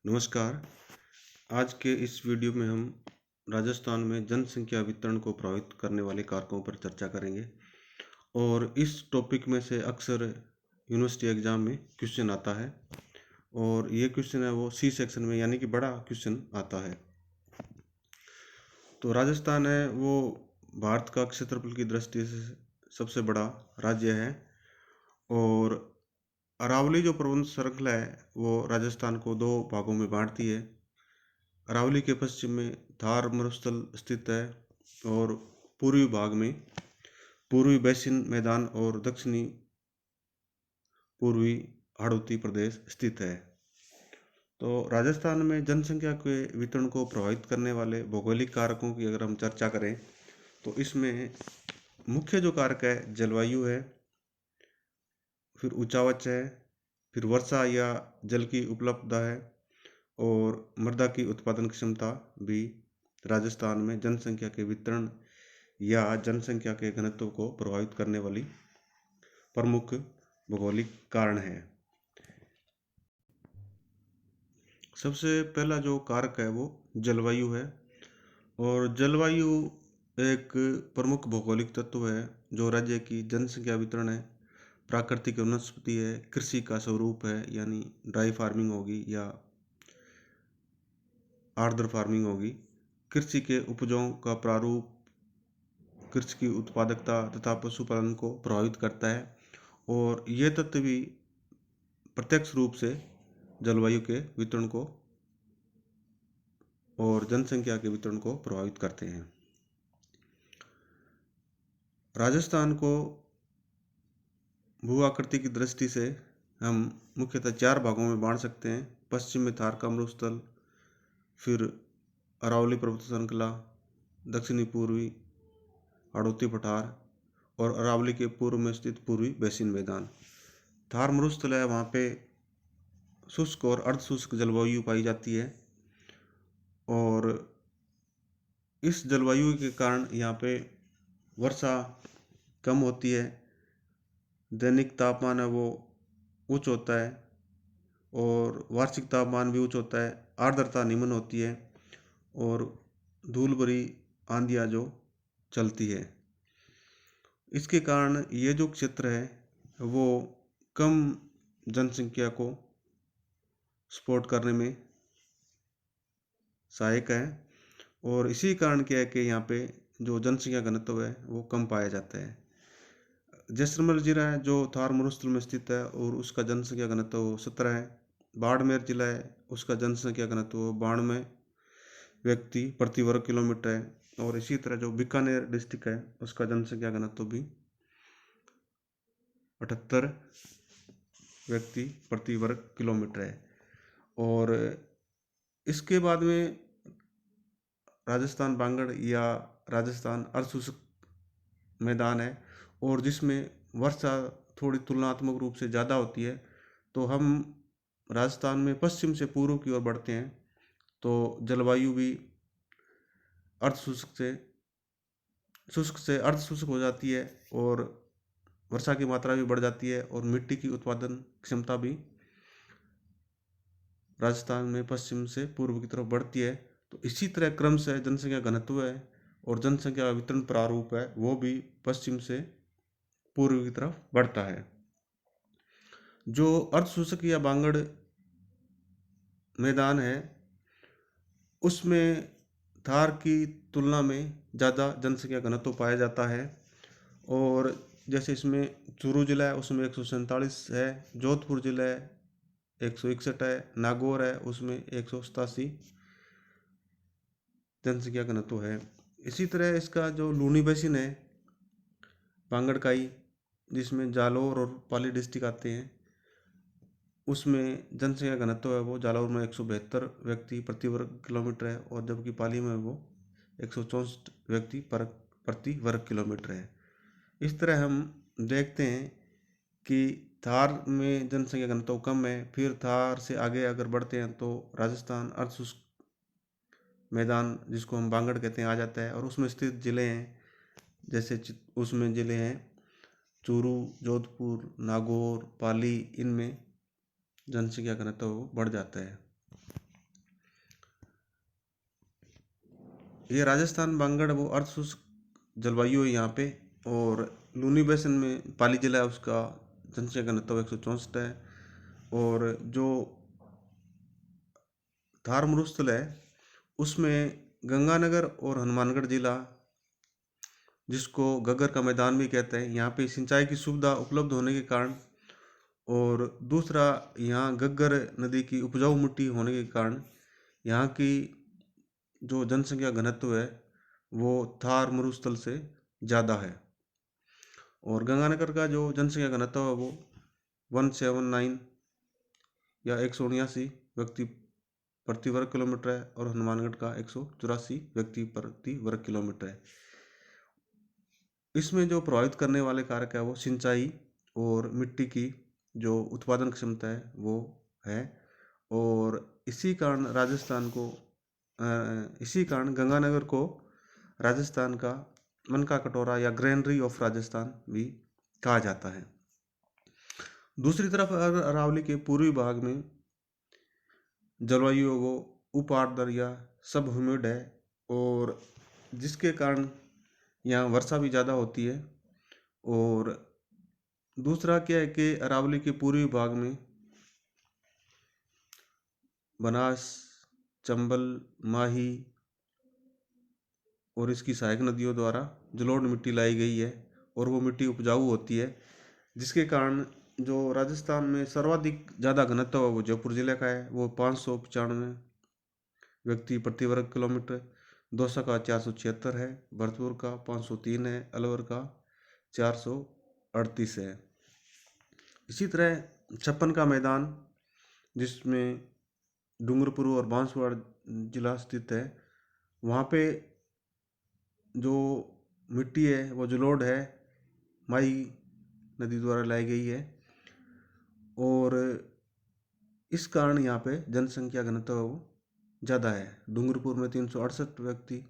नमस्कार। आज के इस वीडियो में हम राजस्थान में जनसंख्या वितरण को प्रभावित करने वाले कारकों पर चर्चा करेंगे। और इस टॉपिक में से अक्सर यूनिवर्सिटी एग्जाम में क्वेश्चन आता है और ये क्वेश्चन है वो सी सेक्शन में, यानी कि बड़ा क्वेश्चन आता है। तो राजस्थान है वो भारत का क्षेत्रफल की दृष्टि से सबसे बड़ा राज्य है और अरावली जो पर्वत श्रृंखला है वो राजस्थान को दो भागों में बांटती है। अरावली के पश्चिम में थार मरुस्थल स्थित है और पूर्वी भाग में पूर्वी बेसिन मैदान और दक्षिणी पूर्वी हाड़ौती प्रदेश स्थित है। तो राजस्थान में जनसंख्या के वितरण को प्रभावित करने वाले भौगोलिक कारकों की अगर हम चर्चा करें तो इसमें मुख्य जो कारक है जलवायु है, फिर ऊंचावच है, फिर वर्षा या जल की उपलब्धता है और मृदा की उत्पादन क्षमता भी राजस्थान में जनसंख्या के वितरण या जनसंख्या के घनत्व को प्रभावित करने वाली प्रमुख भौगोलिक कारण है। सबसे पहला जो कारक है वो जलवायु है और जलवायु एक प्रमुख भौगोलिक तत्व है जो राज्य की जनसंख्या वितरण है, प्राकृतिक वनस्पति है, कृषि का स्वरूप है यानी ड्राई फार्मिंग होगी या आर्द्र फार्मिंग होगी, कृषि के उपजों का प्रारूप, कृषि की उत्पादकता तथा पशुपालन को प्रभावित करता है और ये तत्व भी प्रत्यक्ष रूप से जलवायु के वितरण को और जनसंख्या के वितरण को प्रभावित करते हैं। राजस्थान को भू आकृति की दृष्टि से हम मुख्यतः चार भागों में बांट सकते हैं। पश्चिम में थार का मरुस्थल, फिर अरावली पर्वत श्रृंखला, दक्षिणी पूर्वी हाड़ौती पठार और अरावली के पूर्व में स्थित पूर्वी बेसिन मैदान। थार मरुस्थल है, वहाँ पे शुष्क और अर्ध शुष्क जलवायु पाई जाती है और इस जलवायु के कारण यहाँ पे वर्षा कम होती है, दैनिक तापमान है वो उच्च होता है और वार्षिक तापमान भी उच्च होता है, आर्द्रता निम्न होती है और धूल भरी आंधियाँ जो चलती है। इसके कारण ये जो क्षेत्र है वो कम जनसंख्या को सपोर्ट करने में सहायक है और इसी कारण क्या है कि यहाँ पे जो जनसंख्या घनत्व है वो कम पाया जाता है। जैसलमेर जिला है जो थार मरुस्थल में स्थित है और उसका जनसंख्या घनत्व 17 है। बाड़मेर जिला है, उसका जनसंख्या घनत्व 92 व्यक्ति प्रति वर्ग किलोमीटर है और इसी तरह जो बीकानेर डिस्ट्रिक्ट है उसका जनसंख्या घनत्व भी 78 व्यक्ति प्रति वर्ग किलोमीटर है। और इसके बाद में राजस्थान बांगड़ या राजस्थान अर्धशुष्क मैदान है और जिसमें वर्षा थोड़ी तुलनात्मक रूप से ज़्यादा होती है। तो हम राजस्थान में पश्चिम से पूर्व की ओर बढ़ते हैं तो जलवायु भी शुष्क से अर्ध शुष्क हो जाती है और वर्षा की मात्रा भी बढ़ जाती है और मिट्टी की उत्पादन क्षमता भी राजस्थान में पश्चिम से पूर्व की तरफ बढ़ती है। तो इसी तरह क्रम से जनसंख्या घनत्व है और जनसंख्या वितरण प्रारूप है वो भी पश्चिम से पूर्व की तरफ बढ़ता है। जो अर्धशुष्क या बांगड़ मैदान है उसमें थार की तुलना में ज़्यादा जनसंख्या घनत्व पाया जाता है और जैसे इसमें चूरू जिला है उसमें 147 है, जोधपुर जिला है 161 है, नागौर है उसमें 187 जनसंख्या घनत्व है। इसी तरह इसका जो लूनी बेसिन है बांगड़काई, जिसमें जालौर और पाली डिस्ट्रिक्ट आते हैं, उसमें जनसंख्या घनत्व है वो जालौर में 172 व्यक्ति प्रति वर्ग किलोमीटर है और जबकि पाली में वो 164 व्यक्ति प्रति वर्ग किलोमीटर है। इस तरह हम देखते हैं कि थार में जनसंख्या घनत्व कम है। फिर थार से आगे अगर बढ़ते हैं तो राजस्थान अर्धशुष्क मैदान जिसको हम बांगड़ कहते हैं आ जाता है और उसमें स्थित ज़िले हैं जैसे उसमें ज़िले हैं चूरू, जोधपुर, नागौर, पाली, इनमें जनसंख्या घनत्व बढ़ जाता है। ये राजस्थान बांगड़ वो अर्ध शुष्क जलवायु है यहाँ पे। और लूनी बेसिन में पाली जिला है, उसका जनसंख्या घनत्व 164 है। और जो थार मरुस्थल है उसमें गंगानगर और हनुमानगढ़ जिला, जिसको गग्गर का मैदान भी कहते हैं, यहाँ पे सिंचाई की सुविधा उपलब्ध होने के कारण, और दूसरा यहाँ गग्गर नदी की उपजाऊ मिट्टी होने के कारण यहाँ की जो जनसंख्या घनत्व है वो थार मरुस्थल से ज़्यादा है। और गंगानगर का जो जनसंख्या घनत्व है वो 179 या 179 व्यक्ति प्रति वर्ग किलोमीटर है, और हनुमानगढ़ का 184 व्यक्ति प्रति वर्ग किलोमीटर है। इसमें जो प्रभावित करने वाले कारक है वो सिंचाई और मिट्टी की जो उत्पादन क्षमता है वो है। और इसी कारण गंगानगर को राजस्थान का मन का कटोरा या ग्रेनरी ऑफ राजस्थान भी कहा जाता है। दूसरी तरफ अरावली के पूर्वी भाग में जलवायु वो उप आर्द्र या सब ह्यूमिड है, और जिसके कारण यहाँ वर्षा भी ज़्यादा होती है। और दूसरा क्या है कि अरावली के पूर्वी भाग में बनास, चंबल, माही और इसकी सहायक नदियों द्वारा जलोढ़ मिट्टी लाई गई है, और वो मिट्टी उपजाऊ होती है, जिसके कारण जो राजस्थान में सर्वाधिक ज़्यादा घनत्व है वो जयपुर जिले का है, वो 595 व्यक्ति प्रति वर्ग किलोमीटर। दौसा का 476 है, भरतपुर का 503 है, अलवर का 438 है। इसी तरह छप्पन का मैदान, जिसमें डूंगरपुर और बांसवाड़ा जिला स्थित है, वहाँ पे जो मिट्टी है वो जलोढ़ है, माई नदी द्वारा लाई गई है। और इस कारण यहाँ पे जनसंख्या घनत्व वो ज़्यादा है। डूंगरपुर में 368 व्यक्ति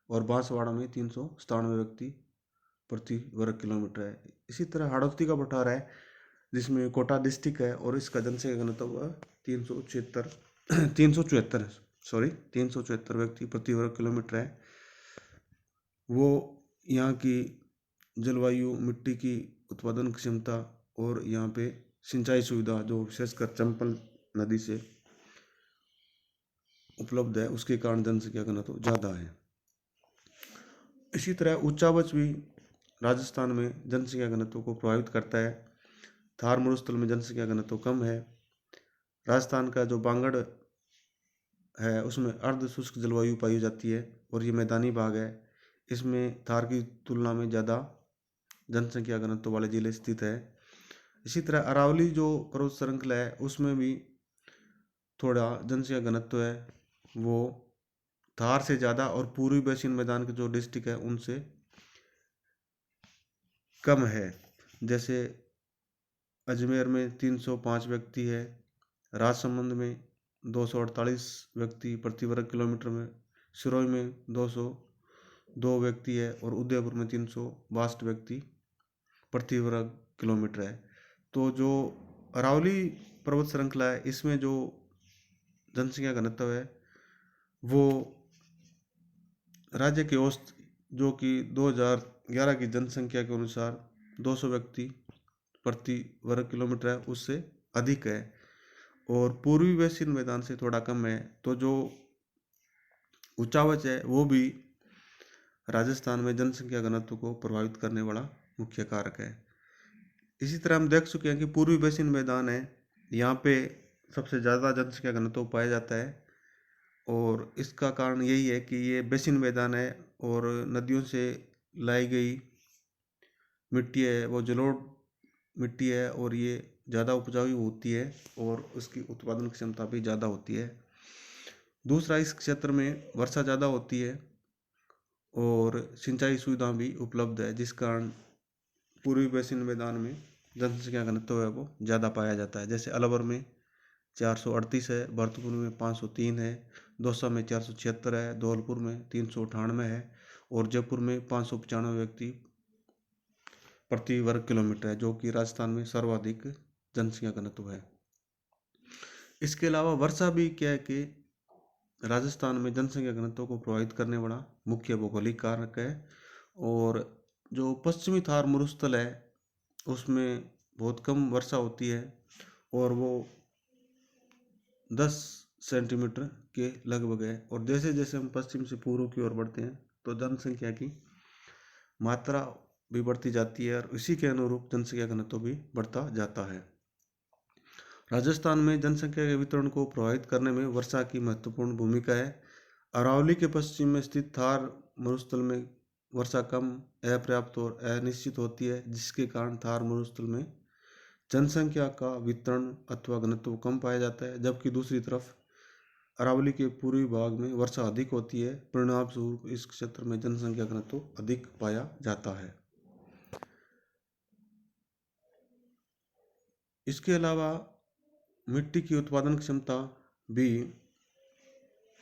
और बांसवाड़ा में 397 व्यक्ति प्रति वर्ग किलोमीटर है। इसी तरह हाड़ौती का बटारा है, जिसमें कोटा डिस्ट्रिक्ट है, और इसका जनसंख्या घनत्व 374 व्यक्ति प्रति वर्ग किलोमीटर है। वो यहाँ की जलवायु, मिट्टी की उत्पादन क्षमता और यहाँ पे सिंचाई सुविधा जो विशेषकर चंबल नदी से उपलब्ध है, उसके कारण जनसंख्या घनत्व ज़्यादा है। इसी तरह उच्चावच भी राजस्थान में जनसंख्या घनत्व को प्रभावित करता है। थार मरुस्थल में जनसंख्या घनत्व कम है। राजस्थान का जो बांगड़ है उसमें अर्ध शुष्क जलवायु पाई जाती है, और ये मैदानी भाग है। इसमें थार की तुलना में ज़्यादा जनसंख्या घनत्व वाले जिले स्थित है। इसी तरह अरावली जो पर्वत श्रृंखला है उसमें भी थोड़ा जनसंख्या घनत्व है वो थार से ज़्यादा, और पूर्वी बेसिन मैदान के जो डिस्ट्रिक्ट है उनसे कम है। जैसे अजमेर में 305 व्यक्ति है, राजसमंद में 248 व्यक्ति प्रति वर्ग किलोमीटर में, सिरोही में 202 व्यक्ति है, और उदयपुर में 362 व्यक्ति प्रति वर्ग किलोमीटर है। तो जो अरावली पर्वत श्रृंखला है इसमें जो जनसंख्या घनत्व है वो राज्य के औसत जो कि 2011 की जनसंख्या के अनुसार 200 व्यक्ति प्रति वर्ग किलोमीटर है, उससे अधिक है। और पूर्वी बेसिन मैदान से थोड़ा कम है। तो जो उच्चावच है वो भी राजस्थान में जनसंख्या घनत्व को प्रभावित करने वाला मुख्य कारक है। इसी तरह हम देख चुके हैं कि पूर्वी बेसिन मैदान है, यहाँ पे सबसे ज़्यादा जनसंख्या घनत्व पाया जाता है, और इसका कारण यही है कि ये बेसिन मैदान है, और नदियों से लाई गई मिट्टी है वो जलोढ़ मिट्टी है, और ये ज़्यादा उपजाऊ होती है, और उसकी उत्पादन क्षमता भी ज़्यादा होती है। दूसरा, इस क्षेत्र में वर्षा ज़्यादा होती है और सिंचाई सुविधा भी उपलब्ध है, जिस कारण पूर्वी बेसिन मैदान में जनसंख्या घनत्व है वो ज़्यादा पाया जाता है। जैसे अलवर में 438 है, भरतपुर में 503 है, दौसा में 476 है, धौलपुर में 398 है, और जयपुर में 595 व्यक्ति प्रति वर्ग किलोमीटर है, जो कि राजस्थान में सर्वाधिक जनसंख्या घनत्व है। इसके अलावा वर्षा भी क्या है कि राजस्थान में जनसंख्या घनत्व को प्रभावित करने वाला मुख्य भौगोलिक कारक है। और जो पश्चिमी थार मरुस्थल है उसमें बहुत कम वर्षा होती है और वो 10 सेंटीमीटर के लगभग है। और जैसे जैसे हम पश्चिम से पूर्व की ओर बढ़ते हैं तो जनसंख्या की मात्रा भी बढ़ती जाती है और इसी के अनुरूप जनसंख्या घनत्व भी बढ़ता जाता है। राजस्थान में जनसंख्या के वितरण को प्रभावित करने में वर्षा की महत्वपूर्ण भूमिका है। अरावली के पश्चिम में स्थित थार मरुस्थल में वर्षा कम, अपर्याप्त और अनिश्चित होती है, जिसके कारण थार मरुस्थल में जनसंख्या का वितरण अथवा घनत्व कम पाया जाता है, जबकि दूसरी तरफ अरावली के पूर्वी भाग में वर्षा अधिक होती है। परिणाम स्वरूप इस क्षेत्र में जनसंख्या घनत्व अधिक पाया जाता है। इसके अलावा मिट्टी की उत्पादन क्षमता भी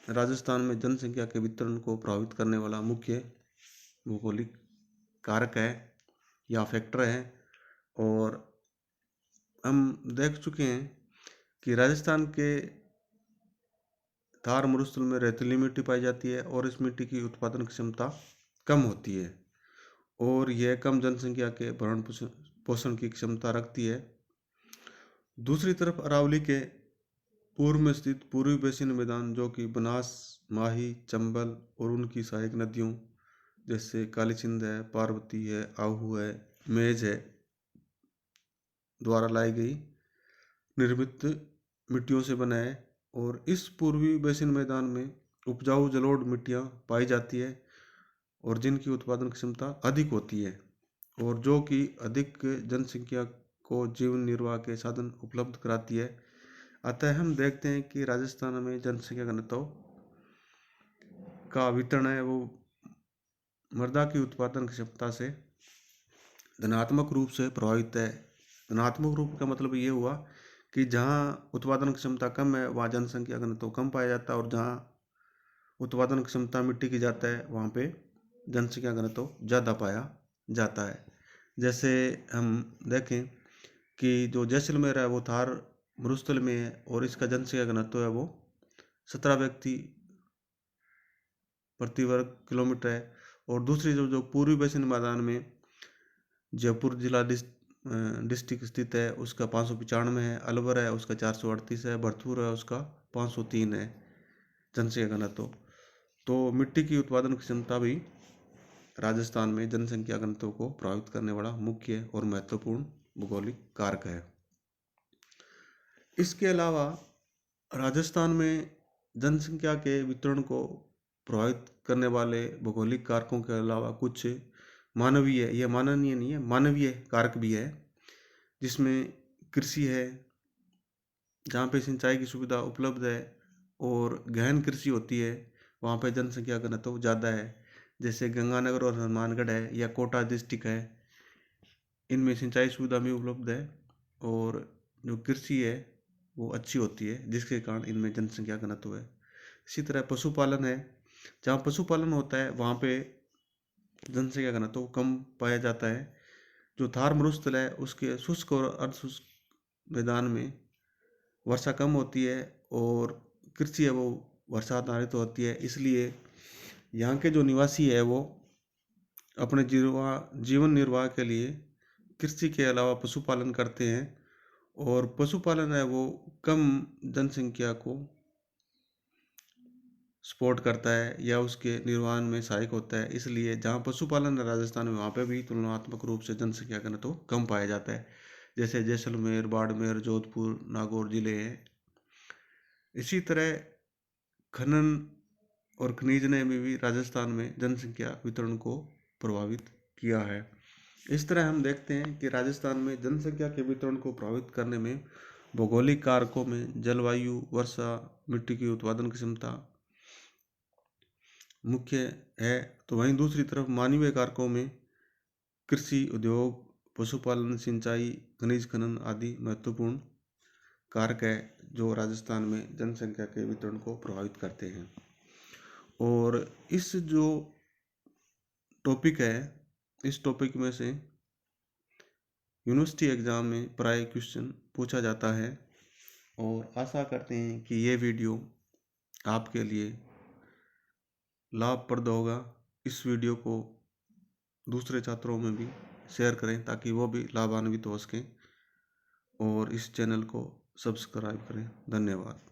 राजस्थान में जनसंख्या के वितरण को प्रभावित करने वाला मुख्य भौगोलिक कारक है या फैक्टर है। और हम देख चुके हैं कि राजस्थान के थार मरुस्थल में रेतीली मिट्टी पाई जाती है और इस मिट्टी की उत्पादन क्षमता कम होती है और यह कम जनसंख्या के भरण पोषण की क्षमता रखती है। दूसरी तरफ अरावली के पूर्व में स्थित पूर्वी बेसिन मैदान, जो कि बनास, माही, चंबल और उनकी सहायक नदियों जैसे कालीसिंध है, पार्वती है, आहू है, मेज है, द्वारा लाई गई निर्मित मिट्टियों से बना है। और इस पूर्वी बेसिन मैदान में उपजाऊ जलोढ़ मिट्टियाँ पाई जाती है और जिनकी उत्पादन क्षमता अधिक होती है और जो कि अधिक जनसंख्या को जीवन निर्वाह के साधन उपलब्ध कराती है। अतः हम देखते हैं कि राजस्थान में जनसंख्या घनत्व का वितरण है वो मृदा की उत्पादन क्षमता से धनात्मक रूप से प्रभावित है। धनात्मक रूप का मतलब ये हुआ कि जहाँ उत्पादन क्षमता कम है वहाँ जनसंख्या घनत्व कम पाया जाता है और जहाँ उत्पादन क्षमता मिट्टी की जाता है वहाँ पे जनसंख्या घनत्व ज़्यादा पाया जाता है। जैसे हम देखें कि जो जैसलमेर है वो थार मरुस्थल में है और इसका जनसंख्या घनत्व है वो 17 व्यक्ति प्रति वर्ग किलोमीटर है। और दूसरी जो पूर्वी बेसिन मैदान में जयपुर जिला डिस्ट्रिक्ट स्थित है उसका 595 है, अलवर है उसका 438 है, भरतपुर है उसका 503 है जनसंख्या घनत्व। तो मिट्टी की उत्पादन क्षमता भी राजस्थान में जनसंख्या घनत्व को प्रभावित करने वाला मुख्य और महत्वपूर्ण भौगोलिक कारक है। इसके अलावा राजस्थान में जनसंख्या के वितरण को प्रभावित करने वाले भौगोलिक कारकों के अलावा कुछ मानवीय, यह माननीय नहीं है, मानवीय कारक भी है, जिसमें कृषि है, जहाँ पे सिंचाई की सुविधा उपलब्ध है और गहन कृषि होती है वहाँ पे जनसंख्या घनत्व ज़्यादा है। जैसे गंगानगर और हनुमानगढ़ है या कोटा डिस्ट्रिक्ट है, इनमें सिंचाई सुविधा भी उपलब्ध है और जो कृषि है वो अच्छी होती है, जिसके कारण इनमें जनसंख्या घनत्व है। इसी तरह पशुपालन है, जहाँ पशुपालन होता है वहाँ पे जनसंख्या घनत्व कम पाया जाता है। जो थार मरुस्थल है उसके शुष्क और अर्धशुष्क मैदान में वर्षा कम होती है और कृषि है वो वर्षा आधारित होती है, इसलिए यहाँ के जो निवासी है वो अपने जीवन निर्वाह के लिए कृषि के अलावा पशुपालन करते हैं और पशुपालन है वो कम जनसंख्या को सपोर्ट करता है या उसके निर्वहन में सहायक होता है। इसलिए जहाँ पशुपालन है राजस्थान में वहाँ पे भी तुलनात्मक रूप से जनसंख्या घनत्व कम पाया जाता है। जैसे जैसलमेर, बाड़मेर, जोधपुर, नागौर जिले हैं। इसी तरह खनन और खनिज ने भी राजस्थान में जनसंख्या वितरण को प्रभावित किया है। इस तरह हम देखते हैं कि राजस्थान में जनसंख्या के वितरण को प्रभावित करने में भौगोलिक कारकों में जलवायु, वर्षा, मिट्टी की उत्पादन क्षमता मुख्य है, तो वहीं दूसरी तरफ मानवीय कारकों में कृषि, उद्योग, पशुपालन, सिंचाई, खनिज खनन आदि महत्वपूर्ण कारक है जो राजस्थान में जनसंख्या के वितरण को प्रभावित करते हैं। और इस जो टॉपिक है, इस टॉपिक में से यूनिवर्सिटी एग्ज़ाम में प्राय क्वेश्चन पूछा जाता है और आशा करते हैं कि ये वीडियो आपके लिए लाभप्रद होगा। इस वीडियो को दूसरे छात्रों में भी शेयर करें ताकि वो भी लाभान्वित हो सकें, और इस चैनल को सब्सक्राइब करें। धन्यवाद।